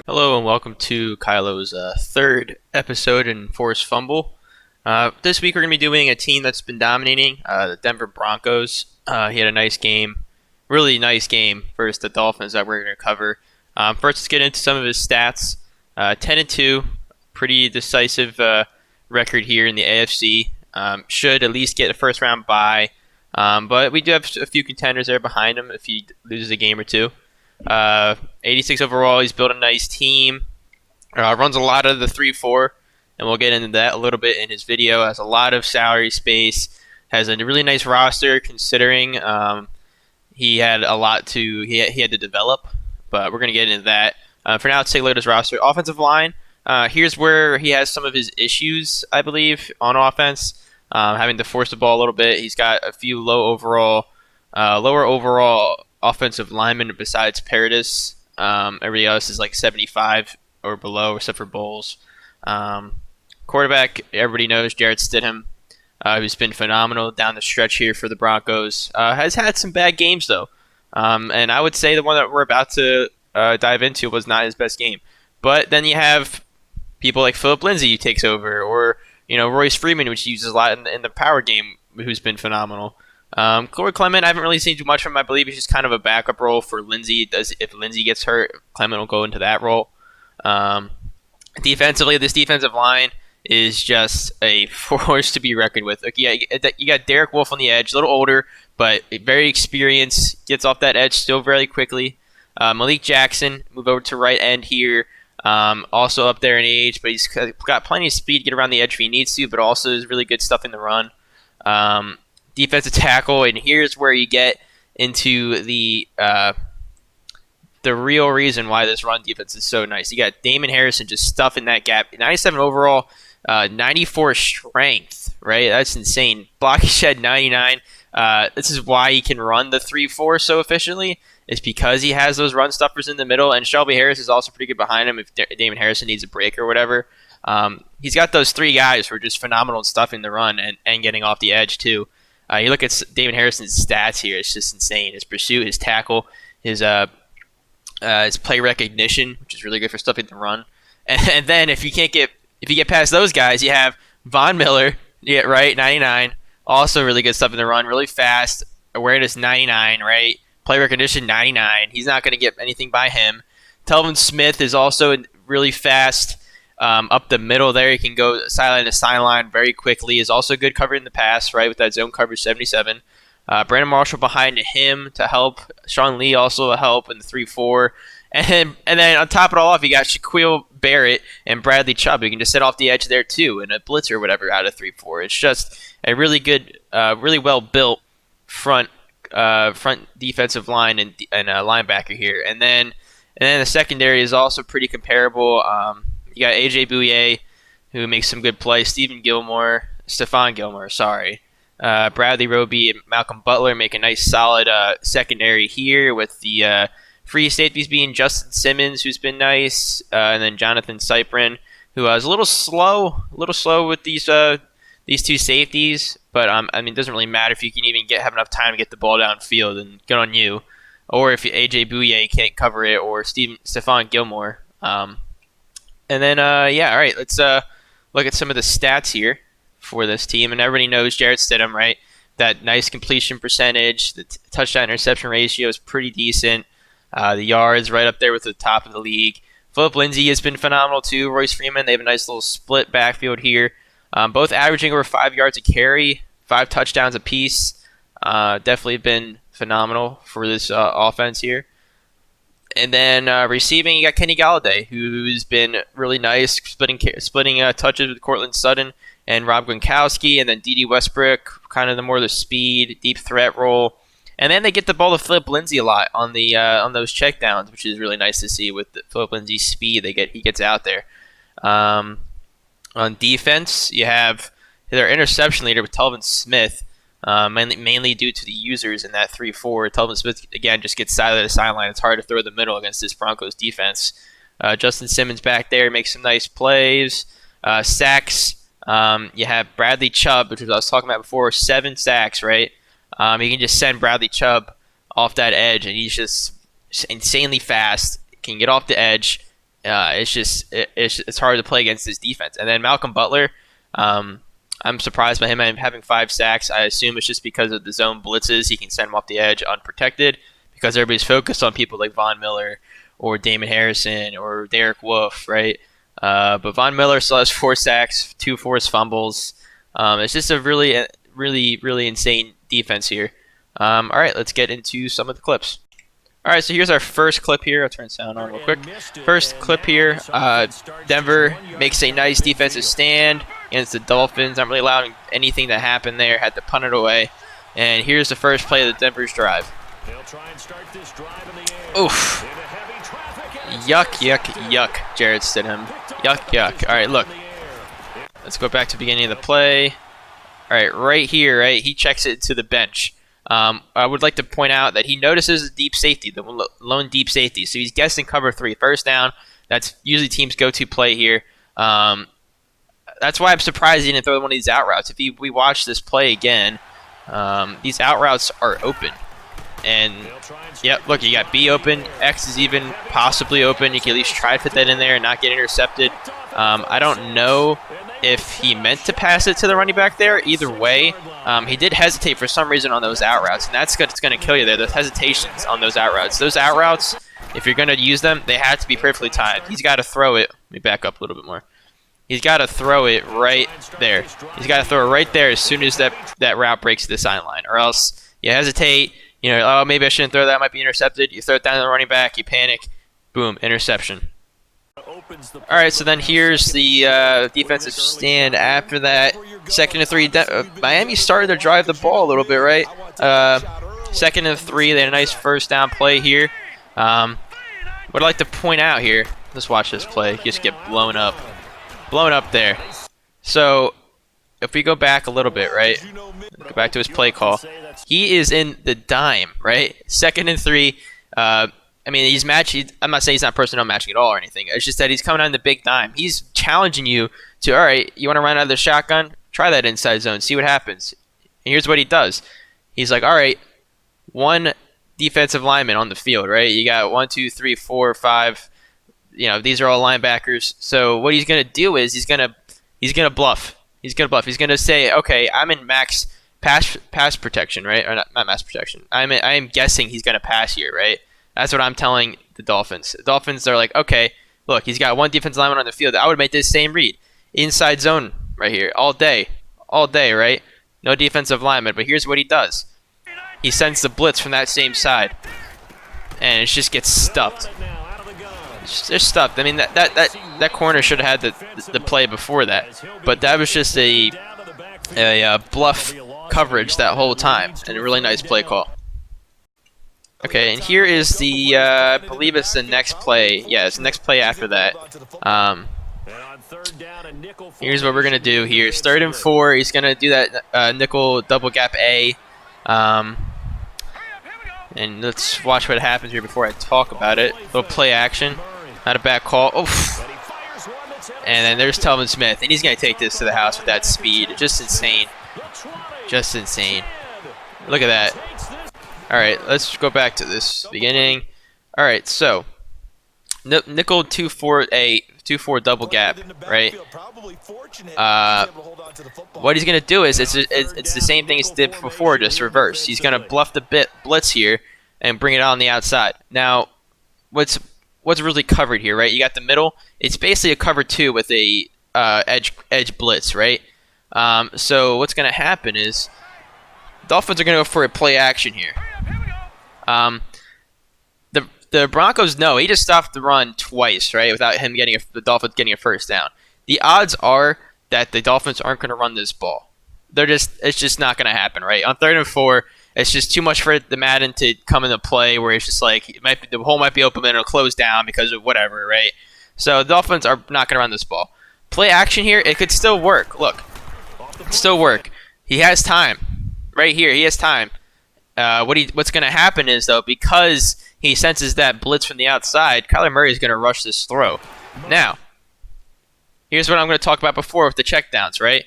Hello and welcome to Kylo's third episode in Forced Fumble. This week we're going to be doing a team that's been dominating, the Denver Broncos. He had a nice game, really nice game versus the Dolphins that we're going to cover. First, let's get into some of his stats. 10-2, pretty decisive record here in the AFC. Should at least get a first round bye, but we do have a few contenders there behind him if he loses a game or two. 86 overall. He's built a nice team. Runs a lot of the 3-4, and we'll get into that a little bit in his video. Has a lot of salary space. Has a really nice roster considering he had a lot to he had to develop, but we're gonna get into that. For now, let's take a look at his roster. Offensive line. Here's where he has some of his issues, I believe, on offense. Having to force the ball a little bit. He's got a few lower overall offensive lineman besides Paradis. Everybody else is like 75 or below, except for Bowles. Quarterback, everybody knows Jarrett Stidham, who's been phenomenal down the stretch here for the Broncos. Has had some bad games, though. And I would say the one that we're about to dive into was not his best game. But then you have people like Philip Lindsay who takes over, or Royce Freeman, which he uses a lot in the power game, who's been phenomenal. Corey Clement, I haven't really seen too much from him. I believe he's just kind of a backup role for Lindsey. If Lindsey gets hurt, Clement will go into that role. Defensively, this defensive line is just a force to be reckoned with. Like, yeah, you got Derek Wolfe on the edge, a little older, but very experienced. Gets off that edge still very quickly. Malik Jackson, move over to right end here. Also up there in age, but he's got plenty of speed to get around the edge if he needs to, but also is really good stuff in the run. Defensive tackle, and here's where you get into the real reason why this run defense is so nice. You got Damon Harrison just stuffing that gap. 97 overall, 94 strength, right? That's insane. Blocky shed 99. This is why he can run the 3-4 so efficiently. It's because he has those run stuffers in the middle, and Shelby Harris is also pretty good behind him if Damon Harrison needs a break or whatever. He's got those three guys who are just phenomenal at stuffing the run and getting off the edge too. You look at Damon Harrison's stats here; it's just insane. His pursuit, his tackle, his play recognition, which is really good for stuffing the run. And then if you get past those guys, you have Von Miller, yeah, right, 99, also really good stuff in the run, really fast. Awareness 99, right? Play recognition 99. He's not going to get anything by him. Telvin Smith is also really fast. Up the middle there, he can go sideline to sideline very quickly. Is also good covering the pass, right, with that zone coverage 77. Brandon Marshall behind him to help. Sean Lee also a help in the 3-4. And then on top of it all off, you got Shaquille Barrett and Bradley Chubb. You can just sit off the edge there too, and a blitzer or whatever out of 3-4. It's just a really good, really well built front defensive line and linebacker here. And then the secondary is also pretty comparable. You got AJ Bouye, who makes some good plays. Stephon Gilmore, Bradley Roby and Malcolm Butler make a nice solid secondary here with the free safeties being Justin Simmons, who's been nice, and then Jonathan Cyprin, who is a little slow with these two safeties. But it doesn't really matter if you can even have enough time to get the ball downfield, and good on you. Or if AJ Bouye can't cover it, or Stephon Gilmore. And then, all right, let's look at some of the stats here for this team. And everybody knows Jarrett Stidham, right? That nice completion percentage. The touchdown-interception ratio is pretty decent. The yards right up there with the top of the league. Philip Lindsay has been phenomenal, too. Royce Freeman, they have a nice little split backfield here. Both averaging over 5 yards a carry, 5 touchdowns apiece. Definitely been phenomenal for this offense here. And then receiving, you got Kenny Galladay, who's been really nice, splitting touches with Cortland Sutton and Rob Gronkowski, and then D.D. Westbrook, kind of the speed, deep threat role. And then they get the ball to Philip Lindsay a lot on those checkdowns, which is really nice to see with Philip Lindsay's speed. He gets out there. On defense, you have their interception leader with Telvin Smith. Mainly due to the users in that 3-4. Telvin Smith, again, just gets sideline to sideline. It's hard to throw the middle against this Broncos defense. Justin Simmons back there makes some nice plays. Sacks, you have Bradley Chubb, which I was talking about before, 7 sacks, right? You can just send Bradley Chubb off that edge, and he's just insanely fast, can get off the edge, It's hard to play against this defense. And then Malcolm Butler, I'm surprised by him having 5 sacks. I assume it's just because of the zone blitzes. He can send him off the edge unprotected because everybody's focused on people like Von Miller or Damon Harrison or Derek Wolfe, right? But Von Miller still has 4 sacks, 2 forced fumbles. It's just a really insane defense here. All right, let's get into some of the clips. All right, so here's our first clip here. I'll turn sound on real quick. First clip here, Denver makes a nice defensive stand against the Dolphins. Not really allowing anything to happen there. Had to punt it away. And here's the first play of the Denver's drive. Oof. Yuck, Jared Stidham. Yuck. All right, look. Let's go back to the beginning of the play. All right, right here, right? He checks it to the bench. I would like to point out that he notices the deep safety, the lone deep safety. So he's guessing cover 3, first down. That's usually teams' go-to play here. That's why I'm surprised he didn't throw one of these out routes. If we watch this play again, these out routes are open. And, yep, look, you got B open. X is even possibly open. You can at least try to fit that in there and not get intercepted. I don't know if he meant to pass it to the running back there. Either way, he did hesitate for some reason on those out routes, and that's what's going to kill you there, those hesitations on those out routes. Those out routes, if you're going to use them, they have to be perfectly timed. He's got to throw it. Let me back up a little bit more. He's got to throw it right there. He's got to throw it right there as soon as that route breaks the sideline, or else you hesitate. You know, oh, maybe I shouldn't throw that. I might be intercepted. You throw it down to the running back. You panic. Boom, interception. All right, so then here's the defensive stand after that. 2nd and 3. Miami started to drive the ball a little bit, right? 2nd and 3. They had a nice first down play here. What I'd like to point out here, let's watch this play. Just get blown up. Blown up there. So if we go back a little bit, right? Go back to his play call. He is in the dime, right? 2nd and 3. I mean, he's matching. I'm not saying he's not personnel matching at all or anything. It's just that he's coming on the big dime. He's challenging you to, all right, you want to run out of the shotgun? Try that inside zone. See what happens. And here's what he does. He's like, all right, 1 defensive lineman on the field, right? You got 1, 2, 3, 4, 5. You know, these are all linebackers. So what he's gonna do is he's gonna bluff. He's gonna say, okay, I'm in max pass protection, right? Or not mass protection. I am guessing he's gonna pass here, right? That's what I'm telling the Dolphins. The Dolphins are like, okay, look, he's got 1 defensive lineman on the field. I would make this same read. Inside zone right here, all day, right? No defensive lineman, but here's what he does. He sends the blitz from that same side, and it just gets stuffed. It's just stuffed. I mean, that corner should have had the play before that, but that was just a bluff coverage that whole time, and a really nice play call. Okay, and here is the, I believe it's the next play. Yeah, it's the next play after that. Here's what we're going to do here. 3rd and 4. He's going to do that nickel double gap A. And let's watch what happens here before I talk about it. Little play action. Not a bad call. Oof. And then there's Telvin Smith. And he's going to take this to the house with that speed. Just insane. Just insane. Look at that. All right, let's go back to this beginning. All right, so nickel 2-4 double gap, right? What he's gonna do is it's the same thing he did before, just reverse. He's gonna bluff the blitz here and bring it out on the outside. Now, what's really covered here, right? You got the middle. It's basically a cover 2 with a edge blitz, right? So what's gonna happen is Dolphins are gonna go for a play action here. The Broncos know he just stopped the run twice, right, without him the Dolphins getting a first down. The odds are that the Dolphins aren't going to run this ball. It's just not going to happen, right? On 3rd and 4, it's just too much for the Madden to come into play where it's just like the hole might be open and it'll close down because of whatever, right? So the Dolphins are not going to run this ball. Play action here, it could still work. Look, it still work. He has time. Right here, he has time. What's going to happen is, though, because he senses that blitz from the outside, Kyler Murray is going to rush this throw. Now, here's what I'm going to talk about before with the checkdowns, right?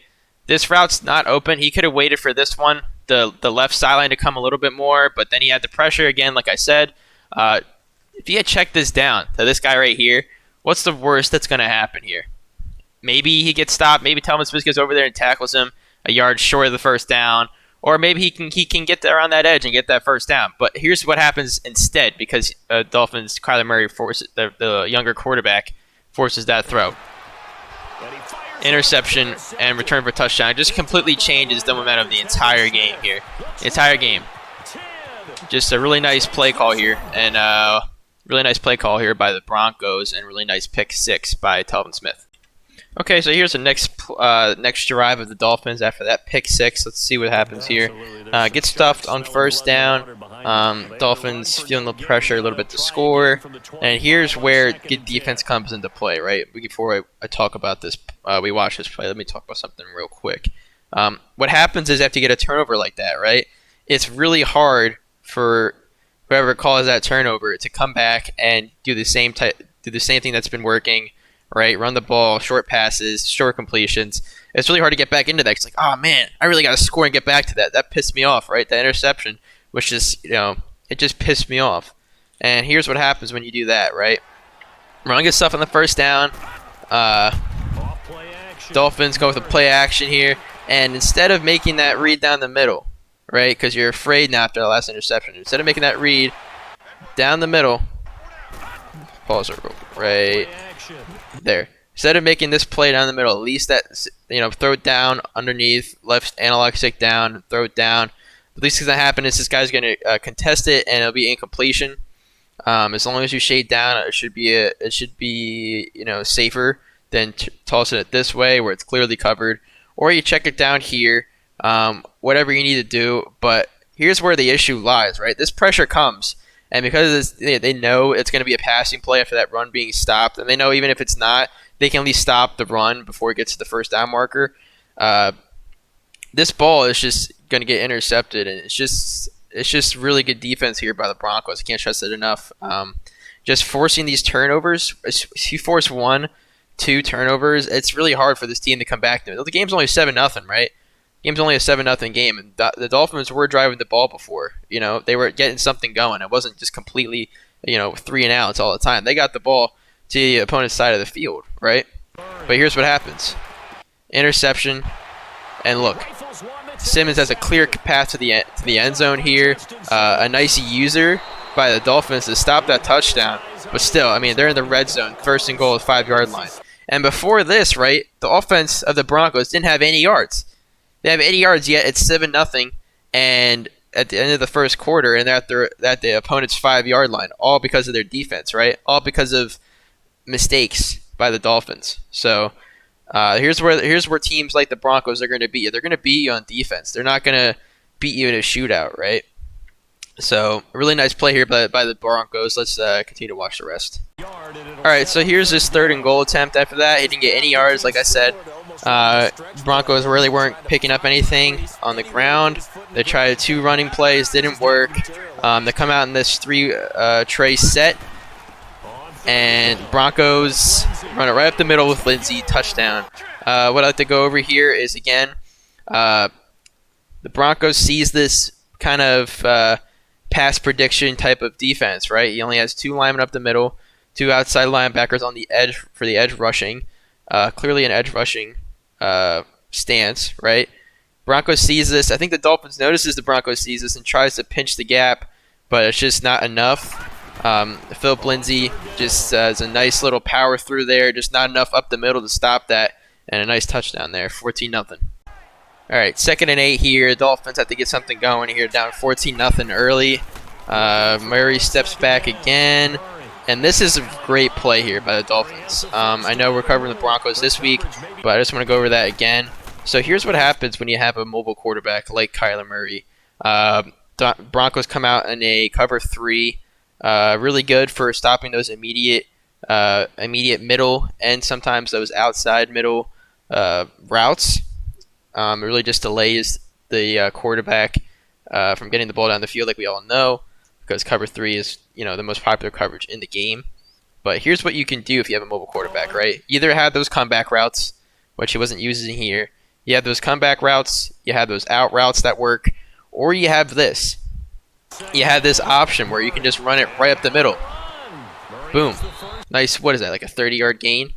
This route's not open. He could have waited for this one, the left sideline to come a little bit more, but then he had the pressure again, like I said. If he had checked this down to this guy right here, What's the worst that's going to happen here? Maybe he gets stopped. Maybe Telvin Smith goes over there and tackles him a yard short of the first down. Or maybe he can get there on that edge and get that first down. But here's what happens instead, because Dolphins, Kyler Murray, forces the younger quarterback, forces that throw. Interception and return for a touchdown. It just completely changes the momentum of the entire game here. The entire game. Just a really nice play call here. And really nice play call here by the Broncos, and really nice pick six by Telvin Smith. Okay, so here's the next drive of the Dolphins after that pick six. Let's see what happens here. Get stuffed on first down. Dolphins feeling the pressure a little bit to score. And here's where good defense comes into play, right? Before I talk about this, we watch this play. Let me talk about something real quick. What happens is after you get a turnover like that, right? It's really hard for whoever calls that turnover to come back and do the same thing that's been working. Right, run the ball, short passes, short completions. It's really hard to get back into that. It's like, oh man, I really got to score and get back to that. That pissed me off, right? That interception, which is, it just pissed me off. And here's what happens when you do that, right? Run good stuff on the first down. Dolphins go with a play action here, and instead of making that read down the middle, right? Because you're afraid now after the last interception. Instead of making that read down the middle, pause it right there. Instead of making this play down the middle, at least that, throw it down underneath, left analog stick down, throw it down. The least that's going to happen is this guy's going to contest it, and it'll be incompletion. As long as you shade down, it should be safer than tossing it this way where it's clearly covered, or you check it down here. Whatever you need to do, but here's where the issue lies, right? This pressure comes. And because they know it's going to be a passing play after that run being stopped, and they know even if it's not, they can at least stop the run before it gets to the first down marker. This ball is just going to get intercepted, and it's just really good defense here by the Broncos. I can't stress it enough. Just forcing these turnovers. If you force 1-2 turnovers, it's really hard for this team to come back to it. The game's only 7-0, right? Game's only a 7-0 game, and the Dolphins were driving the ball before. They were getting something going. It wasn't just completely, 3 and outs all the time. They got the ball to the opponent's side of the field, right? But here's what happens: interception, and look, Simmons has a clear path to the end zone here. A nice user by the Dolphins to stop that touchdown, but still, they're in the red zone, first and goal at 5-yard line. And before this, right, the offense of the Broncos didn't have any yards. They have 80 yards yet. It's 7-0, and at the end of the first quarter, and they're at the opponent's 5-yard line, all because of their defense, right? All because of mistakes by the Dolphins. So here's where teams like the Broncos are going to beat you. They're going to beat you on defense. They're not going to beat you in a shootout, right? So a really nice play here by the Broncos. Let's continue to watch the rest. All right, so here's his 3rd and goal attempt. After that, he didn't get any yards, like I said. Broncos really weren't picking up anything on the ground. They tried 2 running plays, didn't work. They come out in this 3 set, and Broncos run it right up the middle with Lindsey, touchdown. What I'd like to go over here is, again, the Broncos sees this kind of pass prediction type of defense, right? He only has 2 linemen up the middle, 2 outside linebackers on the edge for the edge rushing. Clearly an edge rushing stance, right? Broncos sees this. I think the Dolphins notices the Broncos sees this and tries to pinch the gap, but it's just not enough. Philip Lindsay just has a nice little power through there, just not enough up the middle to stop that, and a nice touchdown there, 14-0. All right, 2nd and 8 here. Dolphins have to get something going here, down 14-0 early. Murray steps back again. And this is a great play here by the Dolphins. I know we're covering the Broncos this week, but I just want to go over that again. So here's what happens when you have a mobile quarterback like Kyler Murray. Broncos come out in a cover 3. Really good for stopping those immediate middle and sometimes those outside middle routes. It really just delays the quarterback from getting the ball down the field, like we all know, because cover 3 is the most popular coverage in the game. But here's what you can do if you have a mobile quarterback, right? Either have those comeback routes, which he wasn't using here. You have those comeback routes, you have those out routes that work, or you have this. You have this option where you can just run it right up the middle. Boom. Nice, what is that, like a 30-yard gain?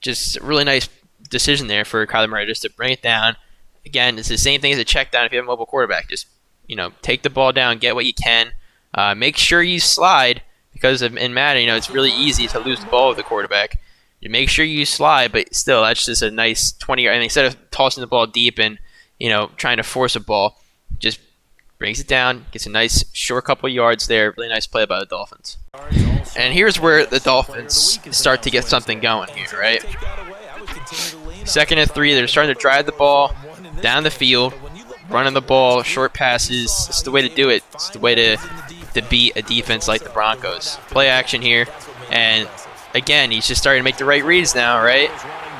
Just a really nice decision there for Kyler Murray just to bring it down. Again, it's the same thing as a check down if you have a mobile quarterback. Just, take the ball down, get what you can. Make sure you slide because in Madden, it's really easy to lose the ball with the quarterback. You make sure you slide, but still, that's just a nice 20-yard. And instead of tossing the ball deep and, trying to force a ball, just brings it down, gets a nice short couple yards there. Really nice play by the Dolphins. And here's where the Dolphins start to get something going here, right? 2nd and 3, they're starting to drive the ball down the field, running the ball, short passes. It's the way to do it. It's the way to beat a defense like the Broncos. Play action here, and again, he's just starting to make the right reads now, right?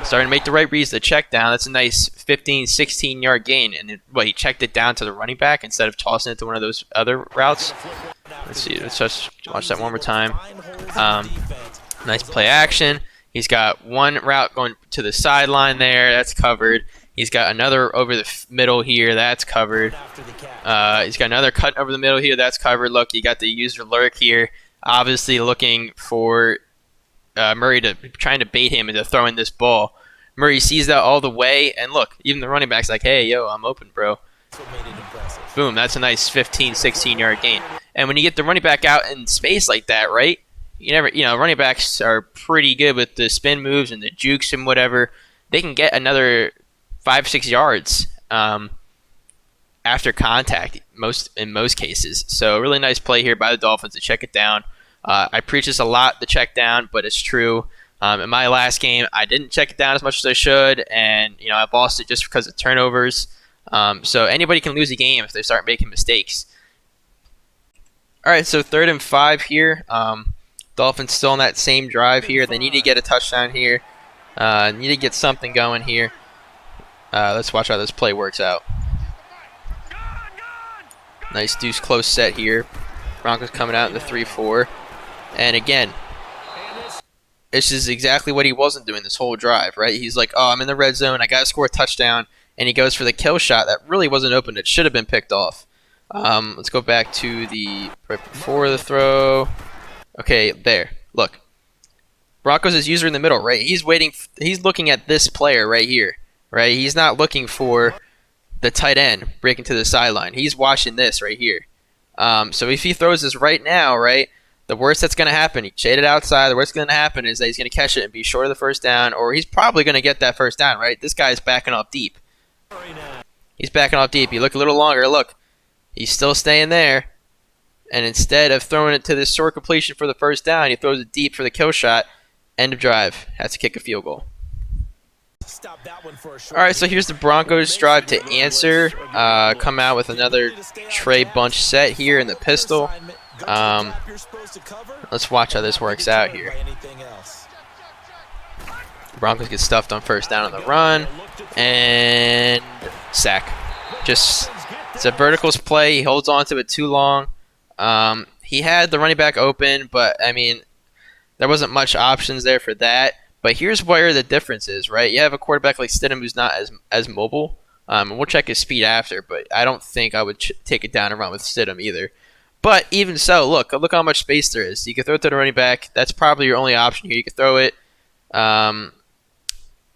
Starting to make the right reads. The check down, that's a nice 15, 16-yard gain. And he checked it down to the running back instead of tossing it to one of those other routes. Let's see. Let's just watch that one more time. Nice play action. He's got one route going to the sideline there. That's covered. He's got another over the middle here. That's covered. He's got another cut over the middle here. That's covered. Look, you got the user lurk here. Obviously looking for Murray trying to bait him into throwing this ball. Murray sees that all the way, and look, even the running back's like, hey, yo, I'm open, bro. Boom, that's a nice 15, 16-yard gain. And when you get the running back out in space like that, right, running backs are pretty good with the spin moves and the jukes and whatever. They can get another 5-6 yards after contact in most cases. So a really nice play here by the Dolphins to check it down. I preach this a lot, the check down, but it's true. In my last game, I didn't check it down as much as I should, and I've lost it just because of turnovers. So anybody can lose a game if they start making mistakes. All right, so 3rd and 5 here. Dolphins still on that same drive here. They need to get a touchdown here. Need to get something going here. Let's watch how this play works out. Nice deuce close set here. Broncos coming out in the 3-4. And again, this is exactly what he wasn't doing this whole drive, right? He's like, oh, I'm in the red zone. I got to score a touchdown. And he goes for the kill shot that really wasn't open. It should have been picked off. Let's go back to the right before the throw. Okay, there. Look. Broncos is user in the middle, right? He's waiting. He's looking at this player right here, right? He's not looking for the tight end breaking to the sideline. He's watching this right here. So if he throws this right now, right, the worst that's going to happen, he shaded outside, the worst that's going to happen is that he's going to catch it and be short of the first down, or he's probably going to get that first down, right? This guy's backing off deep. He's backing off deep. You look a little longer. Look, he's still staying there. And instead of throwing it to this short completion for the first down, he throws it deep for the kill shot. End of drive. Has to kick a field goal. All right, so here's the Broncos drive to answer. Come out with another Trey bunch set here in the pistol. Let's watch how this works out here. Broncos get stuffed on first down on the run. And sack. Just, it's a verticals play. He holds on to it too long. He had the running back open, but, I mean, there wasn't much options there for that. But here's where the difference is, right? You have a quarterback like Stidham who's not as mobile. And we'll check his speed after, but I don't think I would take it down and run with Stidham either. But even so, look how much space there is. You can throw it to the running back. That's probably your only option here. You can throw it.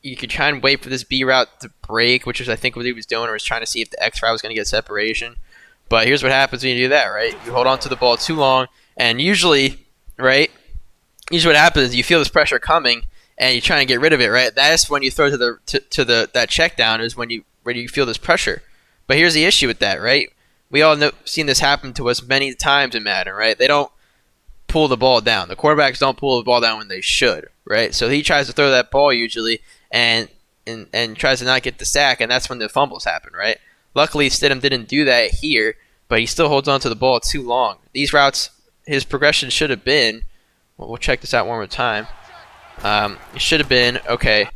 You could try and wait for this B route to break, which is I think what he was doing, or was trying to see if the X route was going to get separation. But here's what happens when you do that, right? You hold on to the ball too long, and usually, right? Usually what happens is you feel this pressure coming, and you're trying to get rid of it, right? That's when you throw to that check down is when you feel this pressure. But here's the issue with that, right? We all seen this happen to us many times in Madden, right? They don't pull the ball down. The quarterbacks don't pull the ball down when they should, right? So he tries to throw that ball usually and tries to not get the sack, and that's when the fumbles happen, right? Luckily, Stidham didn't do that here, but he still holds on to the ball too long. These routes, his progression should have been, well, we'll check this out one more time. It should have been, okay,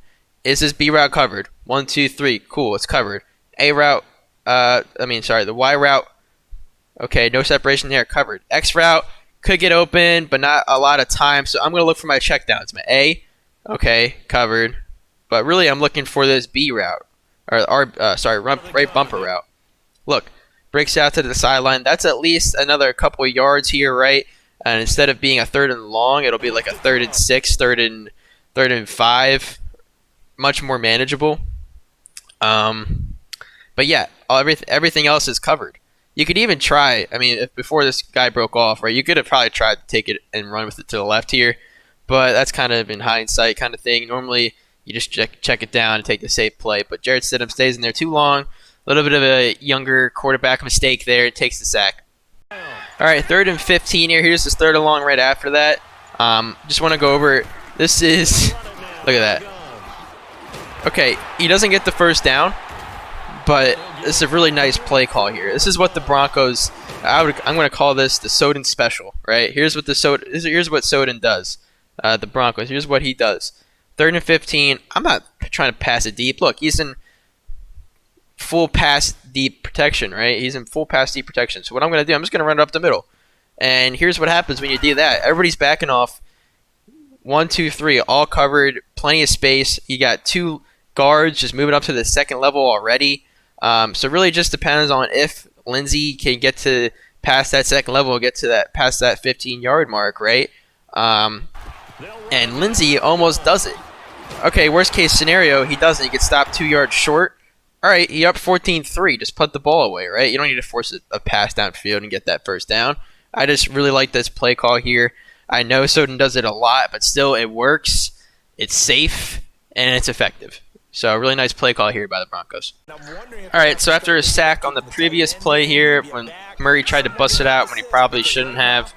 is this B route covered? 1, 2, 3, cool, it's covered. A route, the Y route, okay, no separation there, covered. X route could get open, but not a lot of time, so I'm going to look for my checkdowns. My A, okay, covered. But really, I'm looking for this B route, right bumper route. Look, breaks out to the sideline. That's at least another couple of yards here, right? and instead of being a 3rd and long, it'll be like a 3rd and 6, third and 5, much more manageable. But yeah, everything else is covered. You could even try. I mean, if before this guy broke off, right? You could have probably tried to take it and run with it to the left here, but that's kind of in hindsight kind of thing. Normally, you just check it down and take the safe play. But Jarrett Stidham stays in there too long. A little bit of a younger quarterback mistake there. It takes the sack. All right, 3rd and 15 here. Here's his 3rd and long right after that. Just want to go over. This is. Look at that. Okay, he doesn't get the first down, but this is a really nice play call here. This is what the Broncos. I'm going to call this the Soden special, right? Here's what Soden does. The Broncos. Here's what he does. 3rd and 15. I'm not trying to pass it deep. Look, he's in full pass deep protection, right? He's in full pass deep protection. So what I'm going to do, I'm just going to run it up the middle. And here's what happens when you do that. Everybody's backing off. 1, 2, 3, all covered, plenty of space. You got 2 guards just moving up to the 2nd level already. So really just depends on if Lindsey can get to past that 2nd level, get to that past that 15-yard mark, right? And Lindsey almost does it. Okay, worst case scenario, he doesn't. He gets stopped 2 yards short. All right, he up 14-3. Just put the ball away, right? You don't need to force a pass downfield and get that first down. I just really like this play call here. I know Soden does it a lot, but still it works. It's safe, and it's effective. So a really nice play call here by the Broncos. All right, so after a sack on the previous play here, when Murray tried to bust it out when he probably shouldn't have,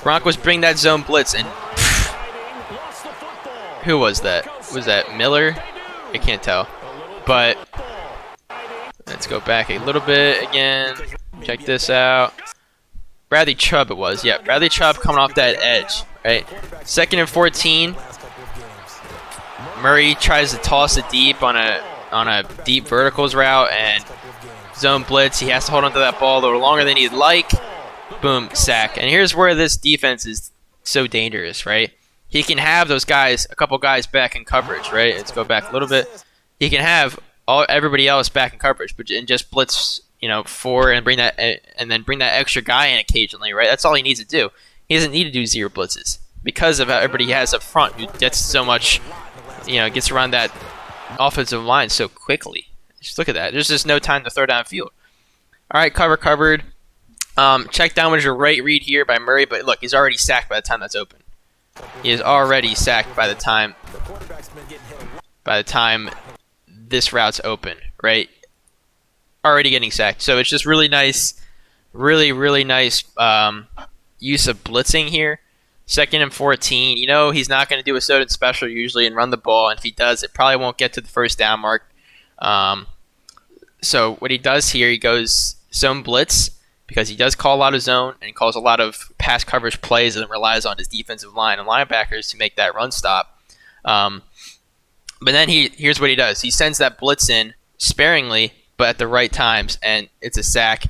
Broncos bring that zone blitz, and who was that? Was that Miller? I can't tell. But let's go back a little bit again. Check this out. Bradley Chubb it was. Yeah, Bradley Chubb coming off that edge, right? 2nd and 14. Murray tries to toss it deep on a deep verticals route and zone blitz. He has to hold onto that ball a little longer than he'd like. Boom, sack. And here's where this defense is so dangerous, right? He can have those guys, a couple guys back in coverage, right? Let's go back a little bit. He can have everybody else back in coverage, but and just blitz, 4 and bring that extra guy in occasionally, right? That's all he needs to do. He doesn't need to do 0 blitzes because of everybody he has up front who gets so much, gets around that offensive line so quickly. Just look at that. There's just no time to throw downfield. All right, covered. Check down was your right read here by Murray, but look, he's already sacked by the time that's open. He is already sacked by the time this route's open, right? Already getting sacked. So it's just really nice, really nice use of blitzing here. 2nd and 14. He's not going to do a Soden special usually and run the ball, and if he does, it probably won't get to the first down mark. So what he does here, he goes zone blitz, because he does call a lot of zone and he calls a lot of pass coverage plays and relies on his defensive line and linebackers to make that run stop. But then here's what he does. He sends that blitz in sparingly, but at the right times, and it's a sack.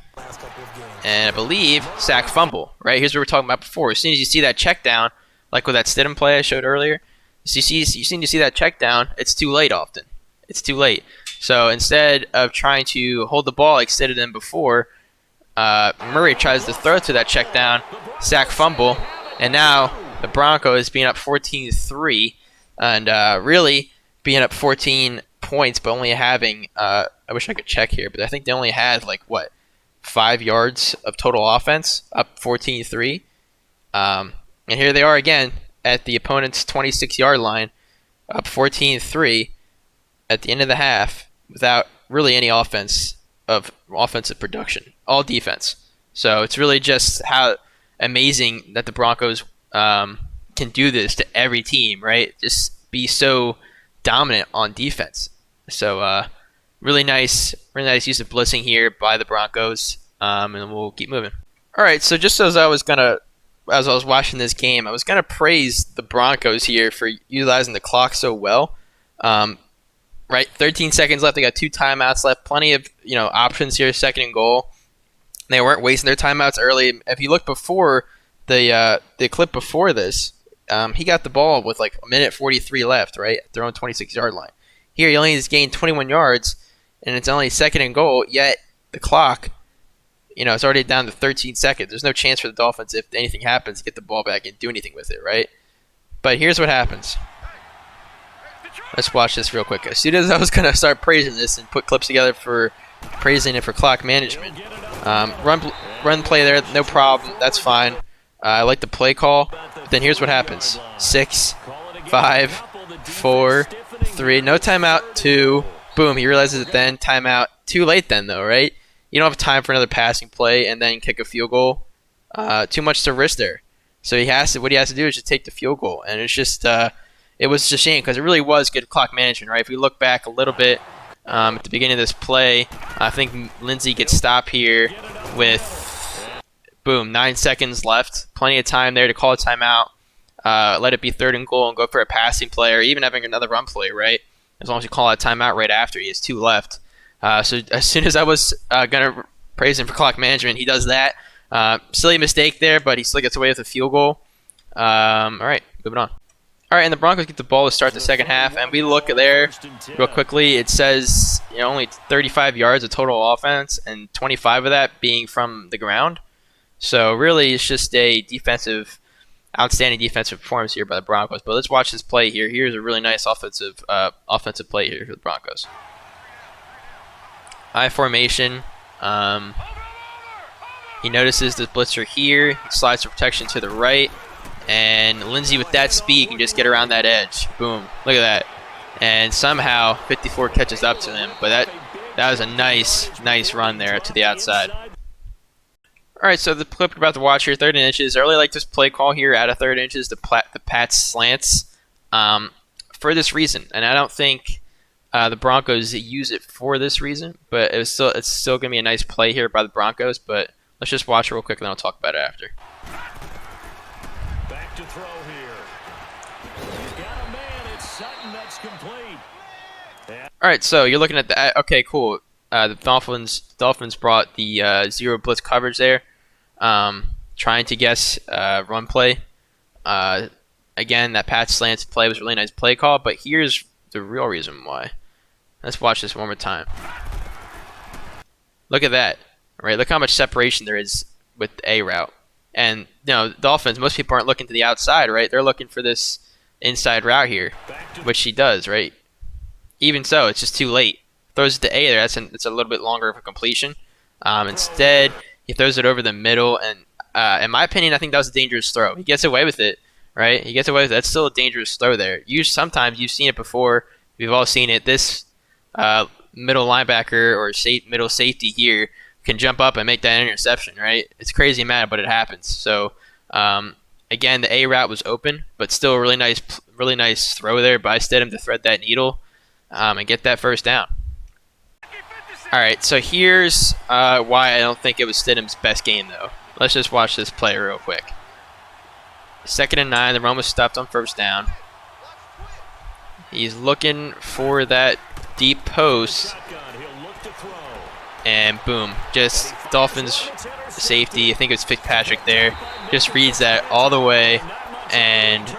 And I believe sack fumble, right? Here's what we were talking about before. As soon as you see that check down, like with that Stidham play I showed earlier, you seem to see that check down, it's too late often. It's too late. So instead of trying to hold the ball like Stidham before, Murray tries to throw to that check down, sack fumble, and now the Broncos being up 14-3 and really being up 14 points, but only having I wish I could check here, but I think they only had 5 yards of total offense, up 14-3. And here they are again at the opponent's 26-yard line, up 14-3 at the end of the half without really any offensive production, all defense. So it's really just how amazing that the Broncos can do this to every team, right? Just be so dominant on defense. So really nice use of blitzing here by the Broncos, and we'll keep moving. All right, so just as I was watching this game, I was gonna praise the Broncos here for utilizing the clock so well. Right, 13 seconds left. They got 2 timeouts left. Plenty of options here. 2nd and goal. They weren't wasting their timeouts early. If you look before the clip before this, he got the ball with 1:43 left. Right, at their own 26-yard line. Here he only has gained 21 yards, and it's only 2nd and goal. Yet the clock It's already down to 13 seconds. There's no chance for the Dolphins, if anything happens, to get the ball back and do anything with it, right? But here's what happens. Let's watch this real quick. As soon as I was going to start praising this and put clips together for praising it for clock management, run play there, no problem. That's fine. I like the play call. But then here's what happens. 6, 5, 4, 3. No timeout. 2. Boom. He realizes it then. Timeout. Too late then, though, right? You don't have time for another passing play and then kick a field goal. Too much to risk there. So what he has to do is just take the field goal. And it's just... it was just a shame because it really was good clock management, right? If we look back a little bit at the beginning of this play, I think Lindsey gets stopped here with, boom, 9 seconds left. Plenty of time there to call a timeout, let it be 3rd and goal and go for a passing play or even having another run play, right? As long as you call a timeout right after, he has 2 left. So as soon as I was going to praise him for clock management, he does that. Silly mistake there, but he still gets away with a field goal. All right, moving on. All right, and the Broncos get the ball to start the second half, and we look there real quickly. It says only 35 yards of total offense, and 25 of that being from the ground. So really, it's just a outstanding defensive performance here by the Broncos. But let's watch this play here. Here's a really nice offensive play here for the Broncos. I formation. He notices the blitzer here. He slides for protection to the right. And Lindsey, with that speed, can just get around that edge. Boom. Look at that. And somehow 54 catches up to him. But that was a nice run there to the outside. All right, so the clip we're about to watch here, 3rd and inches. I really like this play call here out of 3rd inches, the Pats slants, for this reason. And I don't think the Broncos use it for this reason. But it's still going to be a nice play here by the Broncos. But let's just watch it real quick, and then I'll talk about it after. To throw here. He's got a man. It's Sutton. That's complete. All right, so you're looking at the okay, cool. The Dolphins brought the zero blitz coverage there, trying to guess run play. Again, that Pat slants play was a really nice play call, but here's the real reason why. Let's watch this one more time. Look at that. All right, look how much separation there is with the A route. And, Dolphins, most people aren't looking to the outside, right? They're looking for this inside route here, which he does, right? Even so, it's just too late. Throws it to A there. It's a little bit longer of a completion. Instead, he throws it over the middle. And in my opinion, I think that was a dangerous throw. He gets away with it, right? He gets away with it. That's still a dangerous throw there. Sometimes you've seen it before. We've all seen it. This middle linebacker or middle safety here can jump up and make that interception, right? It's crazy mad, but it happens. So, again, the A route was open, but still a really nice throw there by Stidham to thread that needle and get that first down. All right, so here's why I don't think it was Stidham's best game, though. Let's just watch this play real quick. 2nd and 9, the run was stopped on 1st down. He's looking for that deep post. And boom, just Dolphins safety. I think it was Fitzpatrick there. Just reads that all the way, and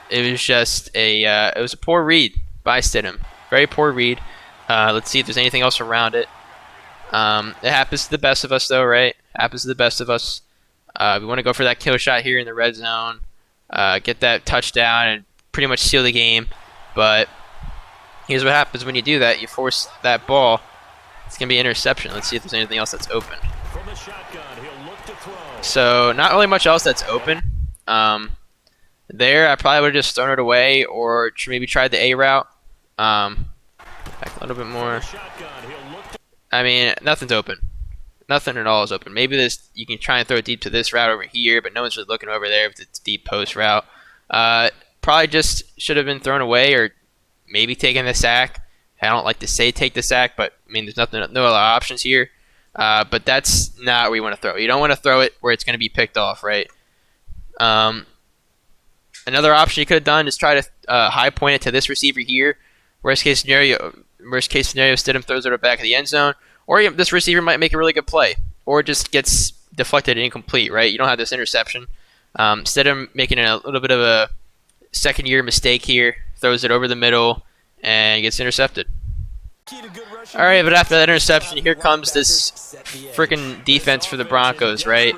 it was just a poor read by Stidham. Very poor read. Let's see if there's anything else around it. It happens to the best of us, though, right? Happens to the best of us. We want to go for that kill shot here in the red zone, get that touchdown, and pretty much seal the game. But here's what happens when you do that. You force that ball. It's going to be an interception. Let's see if there's anything else that's open. So not really much else that's open. There, I probably would have just thrown it away or maybe tried the A route. Back a little bit more. I mean, nothing's open. Nothing at all is open. Maybe you can try and throw it deep to this route over here, but no one's really looking over there if it's deep post route. Probably just should have been thrown away or maybe taken the sack. I don't like to say take the sack, but I mean, there's no other options here. But that's not where you want to throw it. You don't want to throw it where it's going to be picked off, right? Another option you could have done is try to high point it to this receiver here. Worst case scenario, Stidham throws it back of the end zone, or this receiver might make a really good play, or it just gets deflected and incomplete, right? You don't have this interception. Stidham making a little bit of a second-year mistake here, throws it over the middle, and gets intercepted. All right, but after that interception, here comes this freaking defense for the Broncos, right?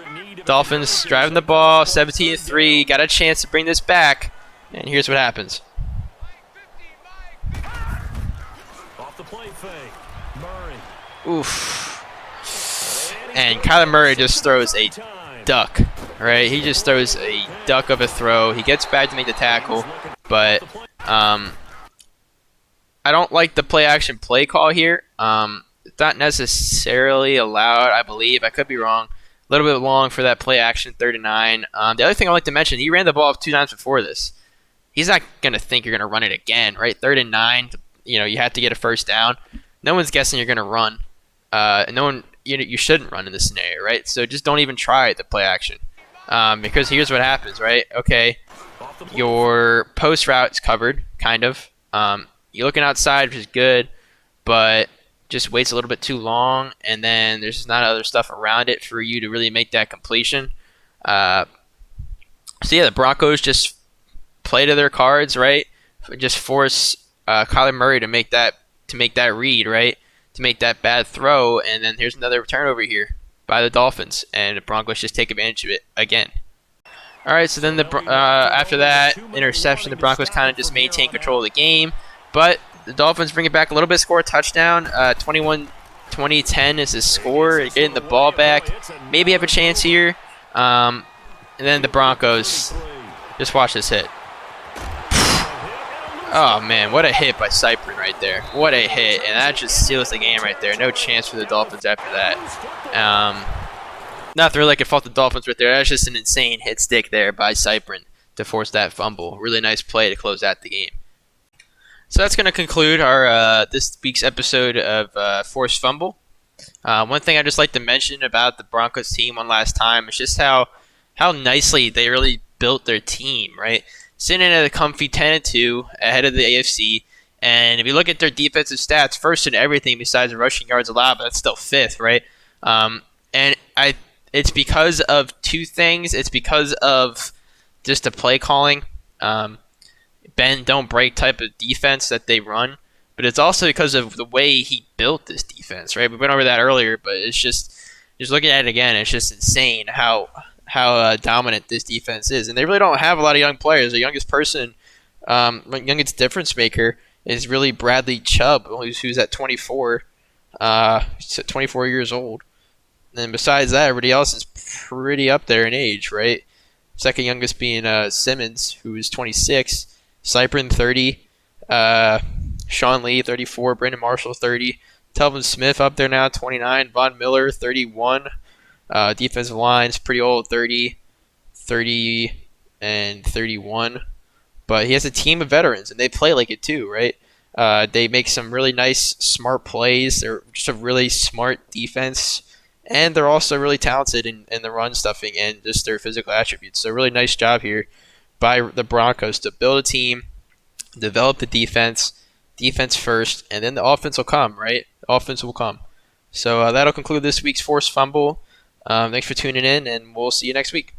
Dolphins driving the ball, 17-3, got a chance to bring this back, and here's what happens. Off the play fake. Murray. Oof. And Kyler Murray just throws a duck, right? He just throws a duck of a throw. He gets back to make the tackle, but I don't like the play-action play call here. It's not necessarily allowed, I believe. I could be wrong. A little bit long for that play-action, 3rd and 9. The other thing I like to mention, he ran the ball 2 times before this. He's not going to think you're going to run it again, right? 3rd and 9, you have to get a first down. No one's guessing you're going to run. And no one, you shouldn't run in this scenario, right? So just don't even try the play-action. Because here's what happens, right? Okay, your post route's covered, kind of. You're looking outside, which is good, but just waits a little bit too long, and then there's just not other stuff around it for you to really make that completion. So yeah, the Broncos just play to their cards, right? Just force Kyler Murray to make that read, right? To make that bad throw, and then here's another turnover here by the Dolphins, and the Broncos just take advantage of it again. All right, so then after that interception, the Broncos kind of just maintain control of the game. But the Dolphins bring it back a little bit, score a touchdown. 21-20-10 is the score. Getting the ball back. Maybe have a chance here. And then the Broncos, just watch this hit. Oh, man, what a hit by Cyprin right there. What a hit. And that just seals the game right there. No chance for the Dolphins after that. Not really I could fault the Dolphins right there. That's just an insane hit stick there by Cyprin to force that fumble. Really nice play to close out the game. So that's going to conclude our this week's episode of Forced Fumble. One thing I'd just like to mention about the Broncos team one last time is just how nicely they really built their team, right? Sitting at a comfy 10-2 ahead of the AFC, and if you look at their defensive stats, first in everything besides rushing yards allowed, but that's still 5th, right? It's because of 2 things. It's because of just the play calling. Bend, don't break type of defense that they run, but it's also because of the way he built this defense, right? We went over that earlier, but it's just looking at it again, it's just insane how dominant this defense is, and they really don't have a lot of young players. The youngest person, youngest difference maker is really Bradley Chubb, who's at 24, he's at 24 years old. And besides that, everybody else is pretty up there in age, right? Second youngest being Simmons, who is 26. Cyprin 30, Sean Lee 34, Brandon Marshall 30, Telvin Smith up there now 29, Von Miller 31, defensive line's pretty old 30, and 31, but he has a team of veterans and they play like it too, right? They make some really nice, smart plays. They're just a really smart defense, and they're also really talented in the run stuffing and just their physical attributes. So, really nice job here by the Broncos to build a team, develop the defense first, and then the offense will come, right? The offense will come. So that'll conclude this week's Forced Fumble. Thanks for tuning in, and we'll see you next week.